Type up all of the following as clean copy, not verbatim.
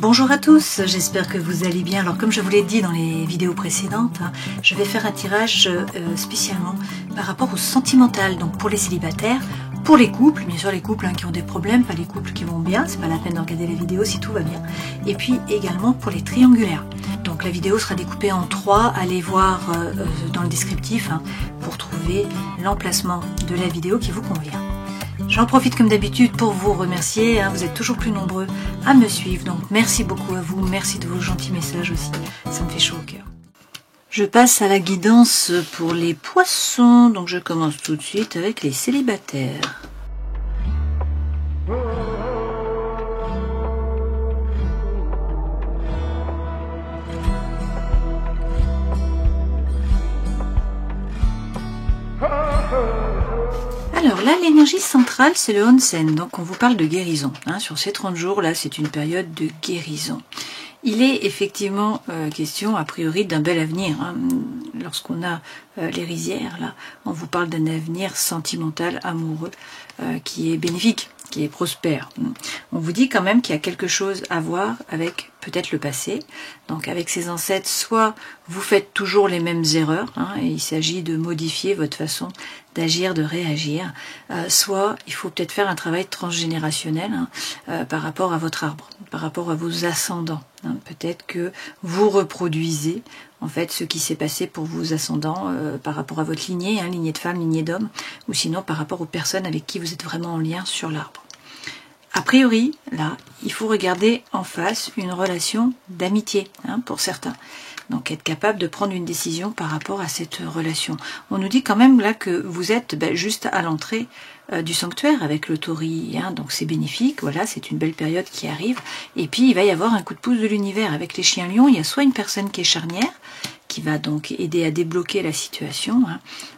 Bonjour à tous, j'espère que vous allez bien. Alors comme je vous l'ai dit dans les vidéos précédentes, je vais faire un tirage spécialement par rapport au sentimental, donc pour les célibataires, pour les couples, bien sûr les couples qui ont des problèmes, pas les couples qui vont bien, c'est pas la peine de regarder les vidéos si tout va bien, et puis également pour les triangulaires. Donc la vidéo sera découpée en 3, allez voir dans le descriptif pour trouver l'emplacement de la vidéo qui vous convient. J'en profite comme d'habitude pour vous remercier, vous êtes toujours plus nombreux à me suivre, donc merci beaucoup à vous, merci de vos gentils messages aussi, ça me fait chaud au cœur. Je passe à la guidance pour les poissons, donc je commence tout de suite avec les célibataires. Alors là, l'énergie centrale, c'est le onsen, donc on vous parle de guérison. Sur ces 30 jours, là, c'est une période de guérison. Il est effectivement question, a priori, d'un bel avenir. Lorsqu'on a les rizières, là, on vous parle d'un avenir sentimental, amoureux, qui est bénéfique, qui est prospère. On vous dit quand même qu'il y a quelque chose à voir avec peut-être le passé. Donc avec ces ancêtres, soit vous faites toujours les mêmes erreurs, et il s'agit de modifier votre façon d'agir, de réagir, soit il faut peut-être faire un travail transgénérationnel par rapport à votre arbre, par rapport à vos ascendants. Peut-être que vous reproduisez en fait ce qui s'est passé pour vos ascendants par rapport à votre lignée, lignée de femmes, lignée d'hommes, ou sinon par rapport aux personnes avec qui vous êtes vraiment en lien sur l'arbre. A priori, là, il faut regarder en face une relation d'amitié, pour certains. Donc être capable de prendre une décision par rapport à cette relation. On nous dit quand même là que vous êtes juste à l'entrée du sanctuaire avec le taurille, donc c'est bénéfique, voilà, c'est une belle période qui arrive. Et puis il va y avoir un coup de pouce de l'univers. Avec les chiens lions, il y a soit une personne qui est charnière, qui va donc aider à débloquer la situation,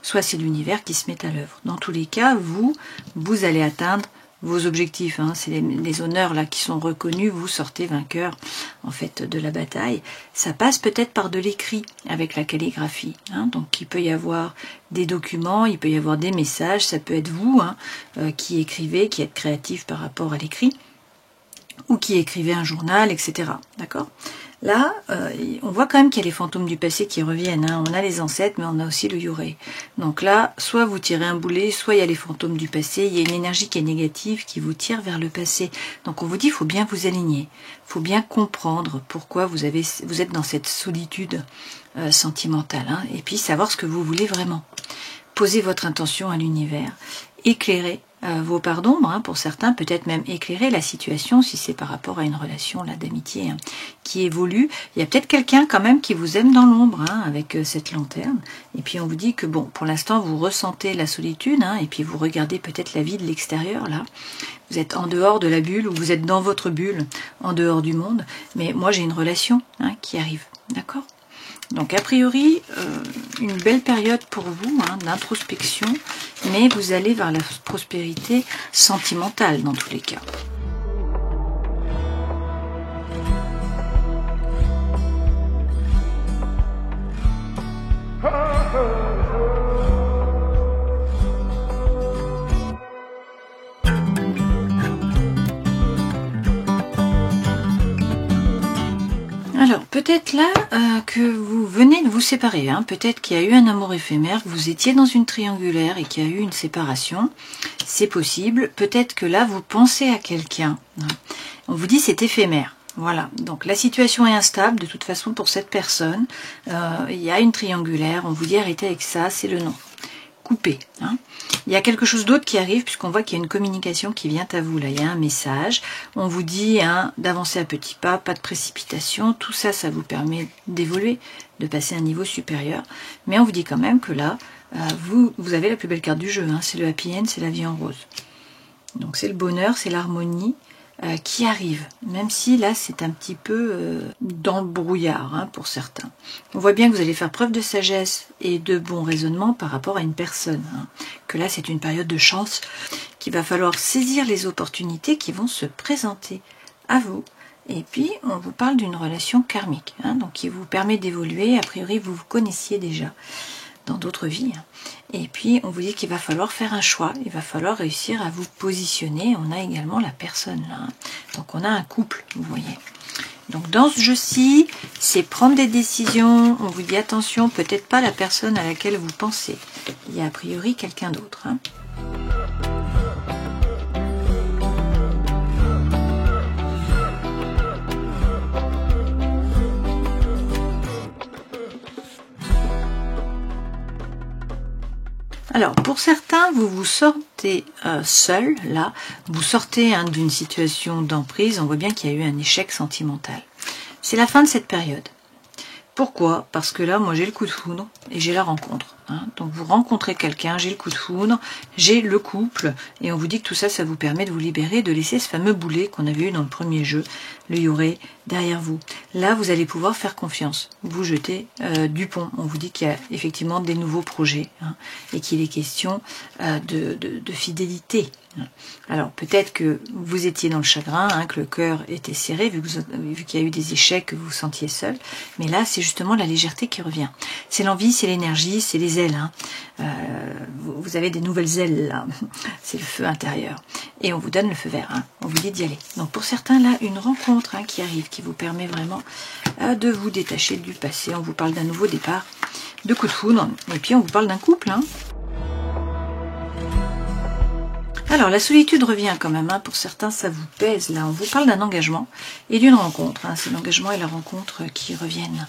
soit c'est l'univers qui se met à l'œuvre. Dans tous les cas, vous allez atteindre vos objectifs, c'est les honneurs là qui sont reconnus, vous sortez vainqueur en fait de la bataille. Ça passe peut-être par de l'écrit avec la calligraphie, donc il peut y avoir des documents, il peut y avoir des messages, ça peut être vous qui écrivez, qui êtes créatif par rapport à l'écrit, ou qui écrivez un journal, etc. D'accord ? Là, on voit quand même qu'il y a les fantômes du passé qui reviennent. On a les ancêtres, mais on a aussi le Yoré. Donc là, soit vous tirez un boulet, soit il y a les fantômes du passé. Il y a une énergie qui est négative qui vous tire vers le passé. Donc on vous dit, il faut bien vous aligner. Il faut bien comprendre pourquoi vous êtes dans cette solitude sentimentale. Et puis savoir ce que vous voulez vraiment. Posez votre intention à l'univers. Éclairez vos parts d'ombre, pour certains, peut-être même éclairer la situation si c'est par rapport à une relation d'amitié qui évolue. Il y a peut-être quelqu'un quand même qui vous aime dans l'ombre avec cette lanterne. Et puis on vous dit que bon, pour l'instant vous ressentez la solitude et puis vous regardez peut-être la vie de l'extérieur là. Vous êtes en dehors de la bulle ou vous êtes dans votre bulle, en dehors du monde. Mais moi j'ai une relation qui arrive, d'accord ? Donc a priori, une belle période pour vous d'introspection, mais vous allez vers la prospérité sentimentale dans tous les cas. Alors, peut-être là que vous venez de vous séparer, peut-être qu'il y a eu un amour éphémère, que vous étiez dans une triangulaire et qu'il y a eu une séparation, c'est possible. Peut-être que là, vous pensez à quelqu'un, on vous dit c'est éphémère. Voilà, donc la situation est instable de toute façon pour cette personne, il y a une triangulaire, on vous dit arrêtez avec ça, c'est le non. Coupé. Il y a quelque chose d'autre qui arrive puisqu'on voit qu'il y a une communication qui vient à vous. Là, il y a un message. On vous dit d'avancer à petits pas, pas de précipitation. Tout ça, ça vous permet d'évoluer, de passer à un niveau supérieur. Mais on vous dit quand même que là, vous avez la plus belle carte du jeu. C'est le happy end, c'est la vie en rose. Donc c'est le bonheur, c'est l'harmonie qui arrive. Même si là, c'est un petit peu dans le brouillard pour certains. On voit bien que vous allez faire preuve de sagesse et de bon raisonnement par rapport à une personne. Que là, c'est une période de chance qu'il va falloir saisir les opportunités qui vont se présenter à vous. Et puis, on vous parle d'une relation karmique, donc qui vous permet d'évoluer. A priori, vous vous connaissiez déjà dans d'autres vies. Et puis, on vous dit qu'il va falloir faire un choix. Il va falloir réussir à vous positionner. On a également la personne là. Donc, on a un couple, vous voyez. Donc dans ce jeu-ci, c'est prendre des décisions. On vous dit attention, peut-être pas la personne à laquelle vous pensez. Il y a a priori quelqu'un d'autre. Hein. Alors, pour certains, vous vous sortez seul, là, vous sortez d'une situation d'emprise, on voit bien qu'il y a eu un échec sentimental. C'est la fin de cette période. Pourquoi? Parce que là, moi, j'ai le coup de foudre et j'ai la rencontre. Hein. Donc, vous rencontrez quelqu'un, j'ai le coup de foudre, j'ai le couple, et on vous dit que tout ça, ça vous permet de vous libérer, de laisser ce fameux boulet qu'on avait eu dans le premier jeu, le yoré, derrière vous. Là, vous allez pouvoir faire confiance, vous jetez du pont. On vous dit qu'il y a effectivement des nouveaux projets, hein, et qu'il est question de fidélité. Alors, peut-être que vous étiez dans le chagrin, hein, que le cœur était serré, vu qu'il y a eu des échecs, que vous vous sentiez seul. Mais là, c'est justement la légèreté qui revient. C'est l'envie, c'est l'énergie, c'est les ailes. Hein. Vous avez des nouvelles ailes, là. C'est le feu intérieur. Et on vous donne le feu vert. Hein. On vous dit d'y aller. Donc, pour certains, là, une rencontre hein, qui arrive, qui vous permet vraiment de vous détacher du passé. On vous parle d'un nouveau départ, de coup de foudre. Et puis, on vous parle d'un couple, hein. Alors, la solitude revient quand même, hein. Pour certains, ça vous pèse, là. On vous parle d'un engagement et d'une rencontre. Hein. C'est l'engagement et la rencontre qui reviennent.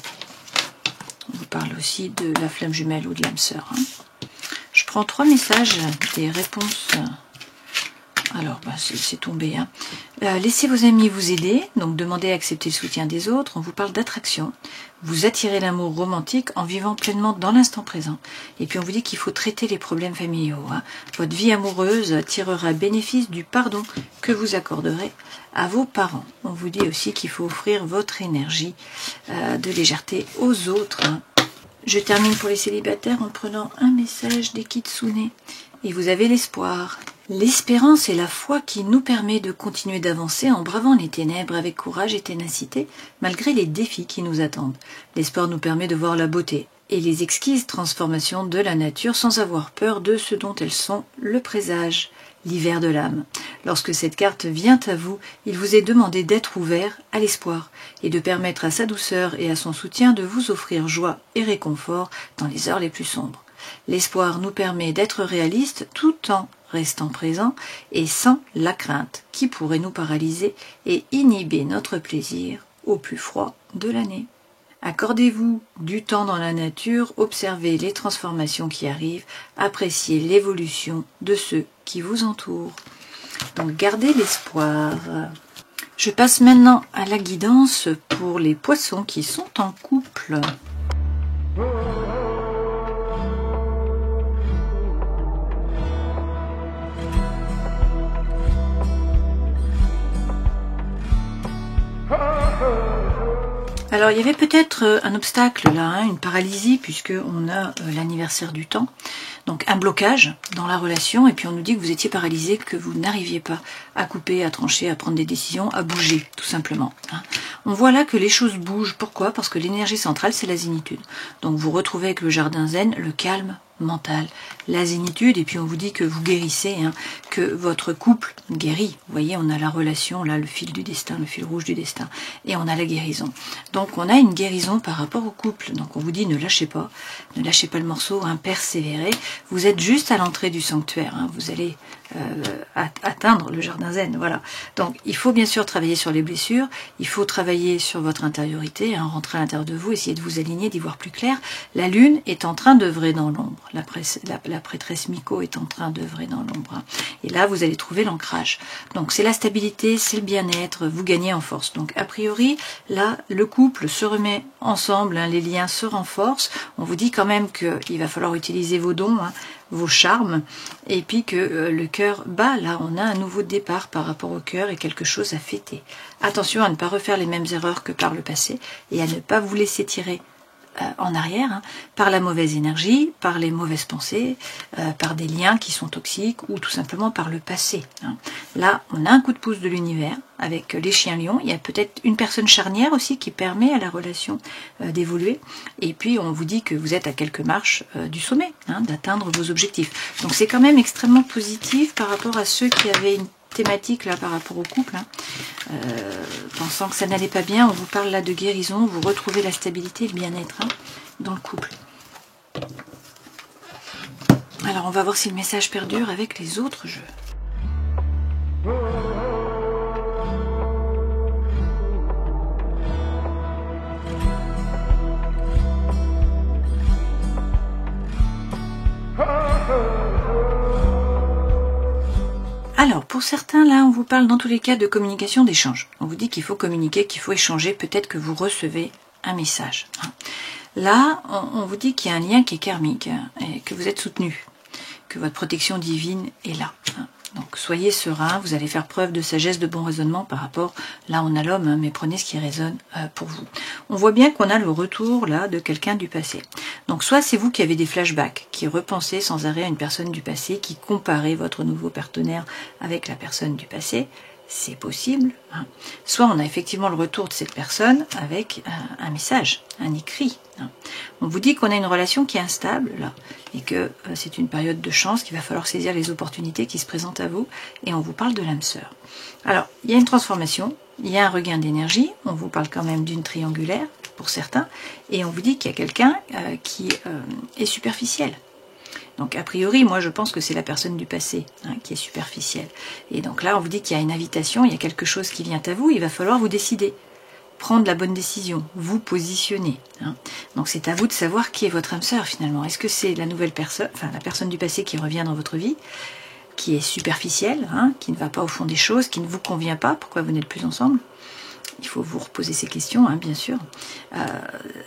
On vous parle aussi de la flamme jumelle ou de l'âme sœur. Hein. Je prends 3 messages, des réponses. Alors, bah, c'est tombé. Hein. Laissez vos amis vous aider, donc demandez à accepter le soutien des autres. On vous parle d'attraction. Vous attirez l'amour romantique en vivant pleinement dans l'instant présent. Et puis on vous dit qu'il faut traiter les problèmes familiaux. Hein. Votre vie amoureuse tirera bénéfice du pardon que vous accorderez à vos parents. On vous dit aussi qu'il faut offrir votre énergie de légèreté aux autres. Hein. Je termine pour les célibataires en prenant un message des Kitsune. Et vous avez l'espoir. L'espérance est la foi qui nous permet de continuer d'avancer en bravant les ténèbres avec courage et ténacité, malgré les défis qui nous attendent. L'espoir nous permet de voir la beauté et les exquises transformations de la nature sans avoir peur de ce dont elles sont le présage, l'hiver de l'âme. Lorsque cette carte vient à vous, il vous est demandé d'être ouvert à l'espoir et de permettre à sa douceur et à son soutien de vous offrir joie et réconfort dans les heures les plus sombres. L'espoir nous permet d'être réalistes tout en restant présent et sans la crainte qui pourrait nous paralyser et inhiber notre plaisir au plus froid de l'année. Accordez-vous du temps dans la nature, observez les transformations qui arrivent, appréciez l'évolution de ceux qui vous entourent. Donc gardez l'espoir. Je passe maintenant à la guidance pour les poissons qui sont en couple. Alors, il y avait peut-être un obstacle là, hein, une paralysie, puisqu'on a l'anniversaire du temps. Donc, un blocage dans la relation, et puis on nous dit que vous étiez paralysé, que vous n'arriviez pas à couper, à trancher, à prendre des décisions, à bouger, tout simplement. Hein. On voit là que les choses bougent. Pourquoi? Parce que l'énergie centrale, c'est la zénitude. Donc, vous retrouvez avec le jardin zen le calme mental, la zénitude, et puis on vous dit que vous guérissez, hein, que votre couple guérit. Vous voyez, on a la relation, là, le fil du destin, le fil rouge du destin, et on a la guérison. Donc on a une guérison par rapport au couple. Donc on vous dit ne lâchez pas le morceau, hein, persévérez. Vous êtes juste à l'entrée du sanctuaire, hein, vous allez atteindre le jardin zen, voilà. Donc il faut bien sûr travailler sur les blessures, il faut travailler sur votre intériorité, hein, rentrer à l'intérieur de vous, essayer de vous aligner, d'y voir plus clair. La lune est en train d'œuvrer dans l'ombre, la prêtresse Miko est en train d'œuvrer dans l'ombre, hein. Et là vous allez trouver l'ancrage. Donc c'est la stabilité, c'est le bien-être, vous gagnez en force. Donc a priori, là le couple se remet ensemble, hein, les liens se renforcent. On vous dit quand même qu'il va falloir utiliser vos dons, hein, vos charmes, et puis que le cœur bat, là on a un nouveau départ par rapport au cœur et quelque chose à fêter. Attention à ne pas refaire les mêmes erreurs que par le passé et à ne pas vous laisser tirer en arrière, hein, par la mauvaise énergie, par les mauvaises pensées, par des liens qui sont toxiques ou tout simplement par le passé. Hein. Là, on a un coup de pouce de l'univers avec les chiens lions. Il y a peut-être une personne charnière aussi qui permet à la relation d'évoluer. Et puis, on vous dit que vous êtes à quelques marches du sommet, hein, d'atteindre vos objectifs. Donc, c'est quand même extrêmement positif par rapport à ceux qui avaient une thématique là par rapport au couple, hein. Pensant que ça n'allait pas bien, on vous parle là de guérison, vous retrouvez la stabilité et le bien-être, hein, dans le couple. Alors on va voir si le message perdure avec les autres jeux. Alors, pour certains, là, on vous parle dans tous les cas de communication, d'échange. On vous dit qu'il faut communiquer, qu'il faut échanger, peut-être que vous recevez un message. Là, on vous dit qu'il y a un lien qui est karmique, et que vous êtes soutenu, que votre protection divine est là. Donc, soyez serein, vous allez faire preuve de sagesse, de bon raisonnement par rapport, là, on a l'homme, mais prenez ce qui résonne pour vous. On voit bien qu'on a le retour, là, de quelqu'un du passé. Donc, soit c'est vous qui avez des flashbacks, qui repensez sans arrêt à une personne du passé, qui comparez votre nouveau partenaire avec la personne du passé, c'est possible. Hein. Soit on a effectivement le retour de cette personne avec un message, un écrit. Hein. On vous dit qu'on a une relation qui est instable, là, et que c'est une période de chance, qu'il va falloir saisir les opportunités qui se présentent à vous, et on vous parle de l'âme sœur. Alors, il y a une transformation, il y a un regain d'énergie, on vous parle quand même d'une triangulaire, pour certains, et on vous dit qu'il y a quelqu'un qui est superficiel. Donc a priori, moi je pense que c'est la personne du passé, hein, qui est superficielle. Et donc là, on vous dit qu'il y a une invitation, il y a quelque chose qui vient à vous, il va falloir vous décider, prendre la bonne décision, vous positionner. Hein. Donc c'est à vous de savoir qui est votre âme sœur finalement. Est-ce que c'est la nouvelle personne, enfin la personne du passé qui revient dans votre vie, qui est superficielle, hein, qui ne va pas au fond des choses, qui ne vous convient pas, pourquoi vous n'êtes plus ensemble? Il faut vous reposer ces questions, hein, bien sûr.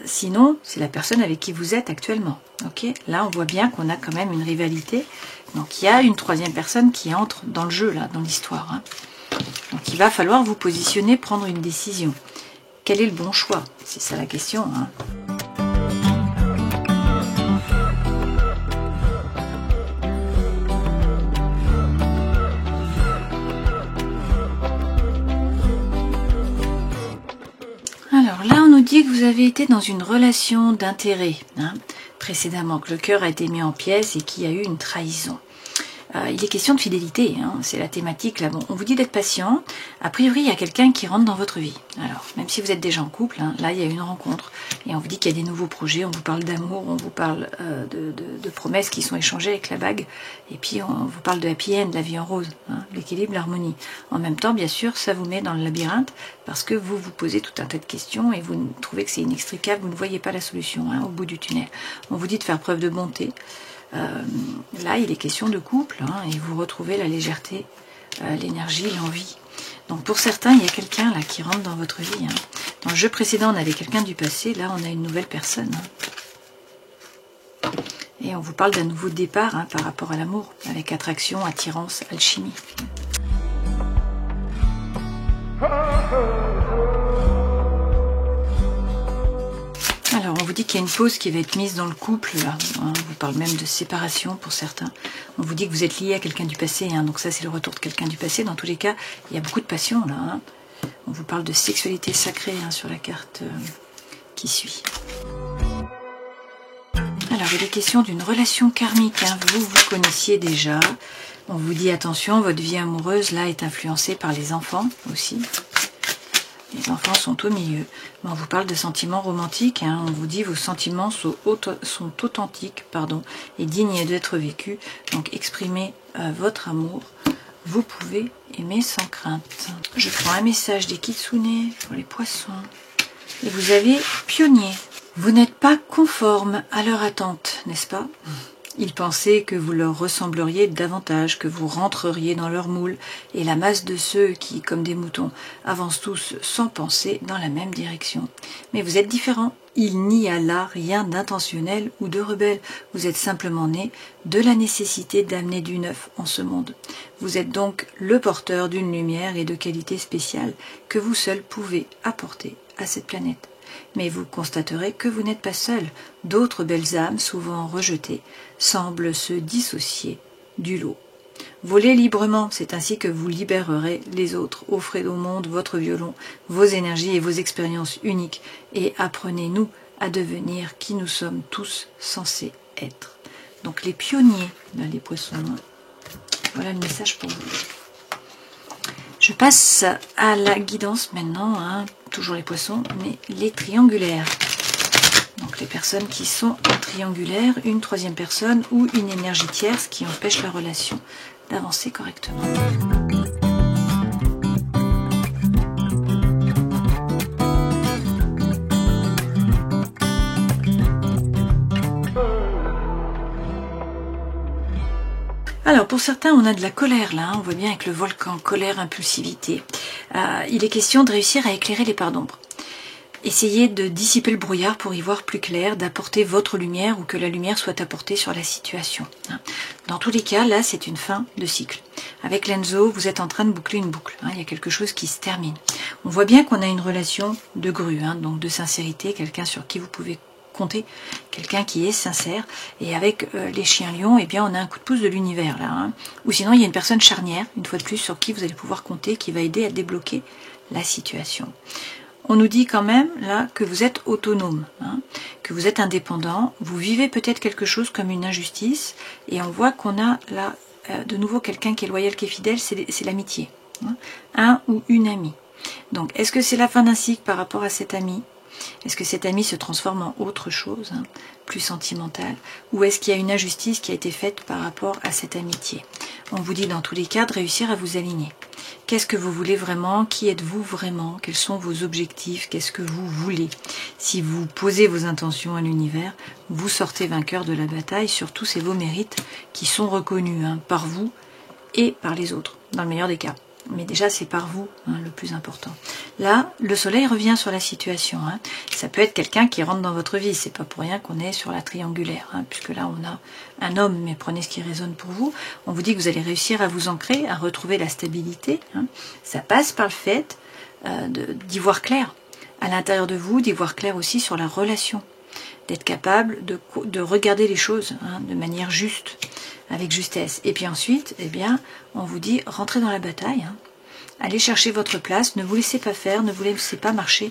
Sinon, c'est la personne avec qui vous êtes actuellement. Okay, là, on voit bien qu'on a quand même une rivalité. Donc, il y a une troisième personne qui entre dans le jeu, là, dans l'histoire. Hein. Donc, il va falloir vous positionner, prendre une décision. Quel est le bon choix? C'est ça la question. Hein. Alors là, on nous dit que vous avez été dans une relation d'intérêt, hein, précédemment, que le cœur a été mis en pièces et qu'il y a eu une trahison. Il est question de fidélité, hein, c'est la thématique là. Bon, on vous dit d'être patient. A priori, il y a quelqu'un qui rentre dans votre vie. Alors, même si vous êtes déjà en couple, hein, là, il y a une rencontre. Et on vous dit qu'il y a des nouveaux projets, on vous parle d'amour, on vous parle de promesses qui sont échangées avec la bague. Et puis, on vous parle de happy end, la vie en rose, hein, l'équilibre, l'harmonie. En même temps, bien sûr, ça vous met dans le labyrinthe parce que vous vous posez tout un tas de questions et vous trouvez que c'est inextricable, vous ne voyez pas la solution, hein, au bout du tunnel. On vous dit de faire preuve de bonté. Là, il est question de couple, hein, et vous retrouvez la légèreté, l'énergie, l'envie. Donc pour certains, il y a quelqu'un là qui rentre dans votre vie. Hein. Dans le jeu précédent, on avait quelqu'un du passé, là on a une nouvelle personne. Hein. Et on vous parle d'un nouveau départ, hein, par rapport à l'amour, avec attraction, attirance, alchimie. Alors, on vous dit qu'il y a une pause qui va être mise dans le couple, là. On vous parle même de séparation pour certains. On vous dit que vous êtes lié à quelqu'un du passé, hein. Donc ça, c'est le retour de quelqu'un du passé. Dans tous les cas, il y a beaucoup de passion, là. Hein. On vous parle de sexualité sacrée, hein, sur la carte qui suit. Alors, il est question d'une relation karmique, hein. Vous connaissiez déjà. On vous dit, attention, votre vie amoureuse, là, est influencée par les enfants aussi. Les enfants sont au milieu. On vous parle de sentiments romantiques. Hein. On vous dit vos sentiments sont authentiques, et dignes d'être vécus. Donc exprimez votre amour. Vous pouvez aimer sans crainte. Je prends un message des Kitsune pour les poissons. Et vous avez pionnier. Vous n'êtes pas conforme à leur attente, n'est-ce pas? Ils pensaient que vous leur ressembleriez davantage, que vous rentreriez dans leur moule, et la masse de ceux qui, comme des moutons, avancent tous sans penser dans la même direction. Mais vous êtes différents. Il n'y a là rien d'intentionnel ou de rebelle. Vous êtes simplement né de la nécessité d'amener du neuf en ce monde. Vous êtes donc le porteur d'une lumière et de qualité spéciale que vous seul pouvez apporter à cette planète. Mais vous constaterez que vous n'êtes pas seul. D'autres belles âmes, souvent rejetées, semblent se dissocier du lot. Volez librement, c'est ainsi que vous libérerez les autres. Offrez au monde votre violon, vos énergies et vos expériences uniques, et apprenez-nous à devenir qui nous sommes tous censés être. Donc les pionniers, là, les poissons, voilà le message pour vous. Je passe à la guidance maintenant, hein, toujours les poissons, mais les triangulaires. Donc les personnes qui sont en triangulaire, une troisième personne ou une énergie tierce qui empêche la relation d'avancer correctement. Alors pour certains on a de la colère là, hein, on voit bien avec le volcan, colère, impulsivité. Il est question de réussir à éclairer les parts d'ombre. Essayez de dissiper le brouillard pour y voir plus clair, d'apporter votre lumière ou que la lumière soit apportée sur la situation. Dans tous les cas, là, c'est une fin de cycle. Avec l'Enzo, vous êtes en train de boucler une boucle. Il y a quelque chose qui se termine. On voit bien qu'on a une relation de grue, donc de sincérité, quelqu'un sur qui vous pouvez compter, quelqu'un qui est sincère. Et avec les chiens lions, eh bien, on a un coup de pouce de l'univers là. Ou sinon, il y a une personne charnière, une fois de plus, sur qui vous allez pouvoir compter, qui va aider à débloquer la situation. On nous dit quand même là que vous êtes autonome, que vous êtes indépendant, vous vivez peut-être quelque chose comme une injustice, et on voit qu'on a là de nouveau quelqu'un qui est loyal, qui est fidèle, c'est l'amitié, un ou une amie. Donc est-ce que c'est la fin d'un cycle par rapport à cet ami? Est-ce que cet ami se transforme en autre chose, plus sentimentale, ou est-ce qu'il y a une injustice qui a été faite par rapport à cette amitié? On vous dit dans tous les cas de réussir à vous aligner. Qu'est-ce que vous voulez vraiment? Qui êtes-vous vraiment? Quels sont vos objectifs? Qu'est-ce que vous voulez? Si vous posez vos intentions à l'univers, vous sortez vainqueur de la bataille. Surtout, c'est vos mérites qui sont reconnus par vous et par les autres, dans le meilleur des cas. Mais déjà, c'est par vous le plus important. Là, le soleil revient sur la situation. Ça peut être quelqu'un qui rentre dans votre vie. C'est pas pour rien qu'on est sur la triangulaire. Puisque là, on a un homme, mais prenez ce qui résonne pour vous. On vous dit que vous allez réussir à vous ancrer, à retrouver la stabilité. Ça passe par le fait d'y voir clair à l'intérieur de vous, d'y voir clair aussi sur la relation. D'être capable de regarder les choses de manière juste, avec justesse. Et puis ensuite, eh bien, on vous dit, rentrez dans la bataille, allez chercher votre place, ne vous laissez pas faire, ne vous laissez pas marcher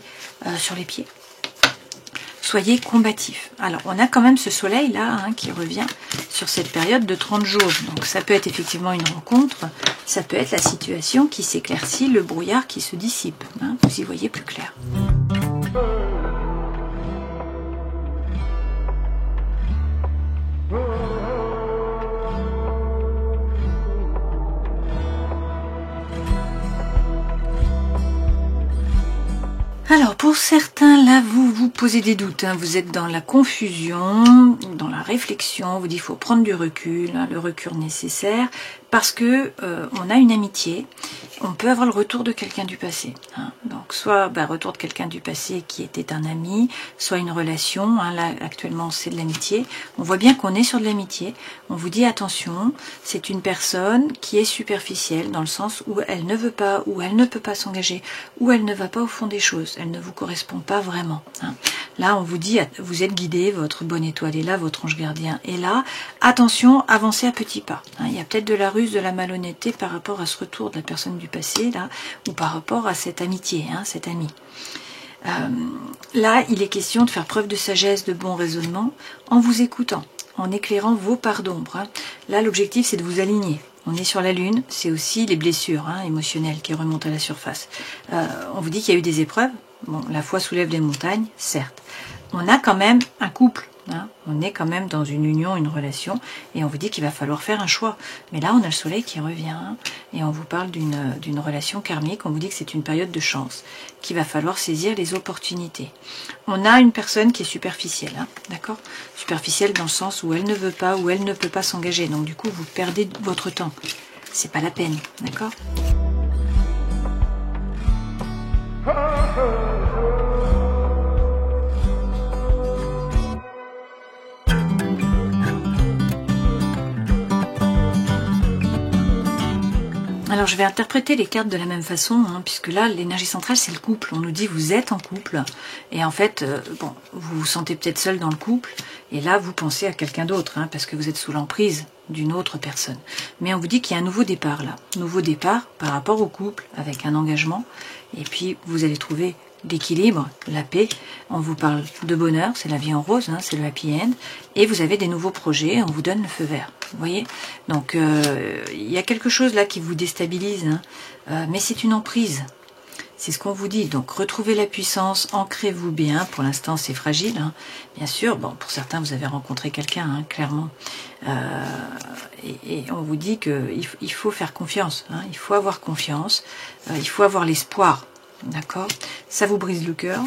sur les pieds. Soyez combatifs. Alors, on a quand même ce soleil-là qui revient sur cette période de 30 jours. Donc, ça peut être effectivement une rencontre, ça peut être la situation qui s'éclaircit, le brouillard qui se dissipe. Vous y voyez plus clair. Alors pour certains, là, vous vous posez des doutes, vous êtes dans la confusion, dans la réflexion, on vous dit qu'il faut prendre du recul, le recul nécessaire, parce que on a une amitié, on peut avoir le retour de quelqu'un du passé. Donc soit retour de quelqu'un du passé qui était un ami, soit une relation, là actuellement c'est de l'amitié. On voit bien qu'on est sur de l'amitié, on vous dit attention, c'est une personne qui est superficielle, dans le sens où elle ne veut pas, ou elle ne peut pas s'engager, ou elle ne va pas au fond des choses. Elle ne vous correspond pas vraiment. Là, on vous dit, vous êtes guidé, votre bonne étoile est là, votre ange gardien est là. Attention, avancez à petits pas. Il y a peut-être de la ruse, de la malhonnêteté par rapport à ce retour de la personne du passé, là, ou par rapport à cette amitié, cet ami. Là, il est question de faire preuve de sagesse, de bon raisonnement, en vous écoutant, en éclairant vos parts d'ombre. Là, l'objectif, c'est de vous aligner. On est sur la lune, c'est aussi les blessures émotionnelles qui remontent à la surface. On vous dit qu'il y a eu des épreuves. Bon, la foi soulève des montagnes, certes. On a quand même un couple. On est quand même dans une union, une relation. Et on vous dit qu'il va falloir faire un choix. Mais là, on a le soleil qui revient. Et on vous parle d'une relation karmique. On vous dit que c'est une période de chance. Qu'il va falloir saisir les opportunités. On a une personne qui est superficielle. D'accord ? Superficielle dans le sens où elle ne veut pas, où elle ne peut pas s'engager. Donc du coup, vous perdez votre temps. C'est pas la peine. D'accord ? Alors je vais interpréter les cartes de la même façon, puisque là l'énergie centrale c'est le couple. On nous dit vous êtes en couple et en fait vous vous sentez peut-être seul dans le couple et là vous pensez à quelqu'un d'autre parce que vous êtes sous l'emprise d'une autre personne. Mais on vous dit qu'il y a un nouveau départ là. Nouveau départ par rapport au couple, avec un engagement. Et puis vous allez trouver l'équilibre, la paix. On vous parle de bonheur, c'est la vie en rose, hein, c'est le happy end. Et vous avez des nouveaux projets, on vous donne le feu vert. Vous voyez? Donc il y a quelque chose là qui vous déstabilise, hein, mais c'est une emprise. C'est ce qu'on vous dit. Donc retrouvez la puissance, ancrez-vous bien. Pour l'instant c'est fragile, hein. Bien sûr. Bon, pour certains vous avez rencontré quelqu'un, hein, clairement. Et on vous dit qu'il faut faire confiance, hein. Il faut avoir confiance, il faut avoir l'espoir. D'accord? Ça vous brise le cœur.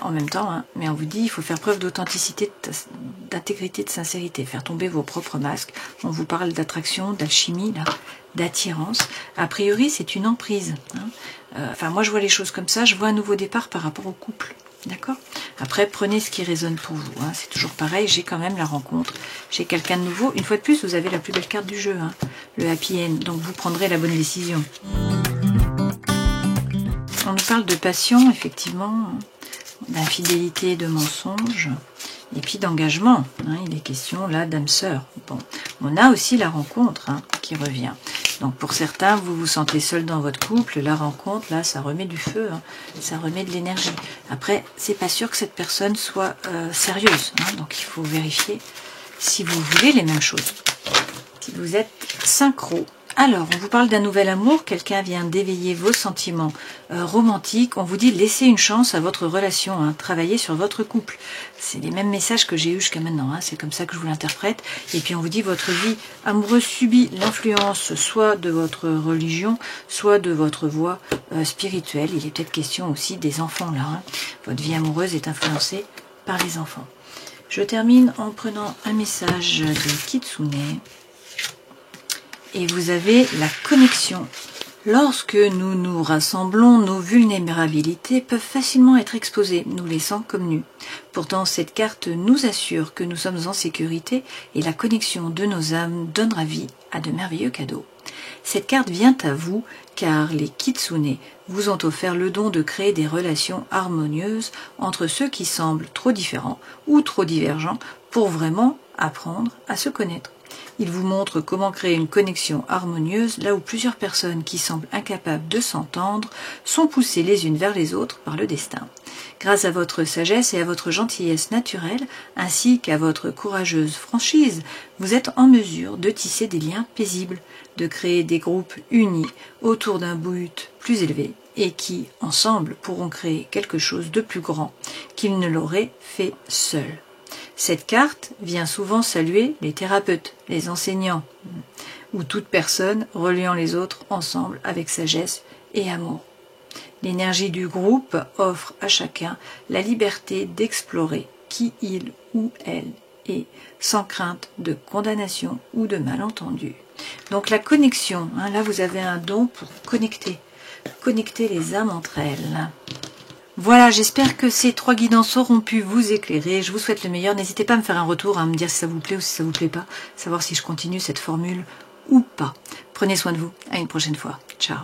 En même temps, hein, mais on vous dit il faut faire preuve d'authenticité, d'intégrité, de sincérité, faire tomber vos propres masques. On vous parle d'attraction, d'alchimie, là, d'attirance. A priori, c'est une emprise. Hein. Enfin, moi, je vois les choses comme ça. Je vois un nouveau départ par rapport au couple. D'accord? Après, prenez ce qui résonne pour vous. Hein. C'est toujours pareil. J'ai quand même la rencontre. J'ai quelqu'un de nouveau. Une fois de plus, vous avez la plus belle carte du jeu, hein, le happy end. Donc, vous prendrez la bonne décision. On nous parle de passion, effectivement, d'infidélité, de mensonge, et puis d'engagement. Hein, il est question là d'âme sœur. Bon, on a aussi la rencontre, hein, qui revient. Donc pour certains, vous vous sentez seul dans votre couple, la rencontre, là, ça remet du feu, hein, ça remet de l'énergie. Après, c'est pas sûr que cette personne soit sérieuse, hein, donc il faut vérifier si vous voulez les mêmes choses, si vous êtes synchro. Alors, on vous parle d'un nouvel amour, quelqu'un vient d'éveiller vos sentiments romantiques, on vous dit laissez une chance à votre relation, hein, travaillez sur votre couple. C'est les mêmes messages que j'ai eu jusqu'à maintenant, hein, c'est comme ça que je vous l'interprète. Et puis on vous dit votre vie amoureuse subit l'influence soit de votre religion, soit de votre voie spirituelle. Il est peut-être question aussi des enfants là, hein. Votre vie amoureuse est influencée par les enfants. Je termine en prenant un message de Kitsune. Et vous avez la connexion. Lorsque nous nous rassemblons, nos vulnérabilités peuvent facilement être exposées, nous laissant comme nus. Pourtant, cette carte nous assure que nous sommes en sécurité et la connexion de nos âmes donnera vie à de merveilleux cadeaux. Cette carte vient à vous car les Kitsune vous ont offert le don de créer des relations harmonieuses entre ceux qui semblent trop différents ou trop divergents pour vraiment apprendre à se connaître. Il vous montre comment créer une connexion harmonieuse là où plusieurs personnes qui semblent incapables de s'entendre sont poussées les unes vers les autres par le destin. Grâce à votre sagesse et à votre gentillesse naturelle, ainsi qu'à votre courageuse franchise, vous êtes en mesure de tisser des liens paisibles, de créer des groupes unis autour d'un but plus élevé et qui, ensemble, pourront créer quelque chose de plus grand qu'ils ne l'auraient fait seuls. Cette carte vient souvent saluer les thérapeutes, les enseignants, ou toute personne reliant les autres ensemble avec sagesse et amour. L'énergie du groupe offre à chacun la liberté d'explorer qui il ou elle est, sans crainte de condamnation ou de malentendu. Donc la connexion, hein, là vous avez un don pour connecter les âmes entre elles. Voilà, j'espère que ces 3 guidances auront pu vous éclairer. Je vous souhaite le meilleur. N'hésitez pas à me faire un retour, à me dire si ça vous plaît ou si ça vous plaît pas, savoir si je continue cette formule ou pas. Prenez soin de vous. À une prochaine fois. Ciao.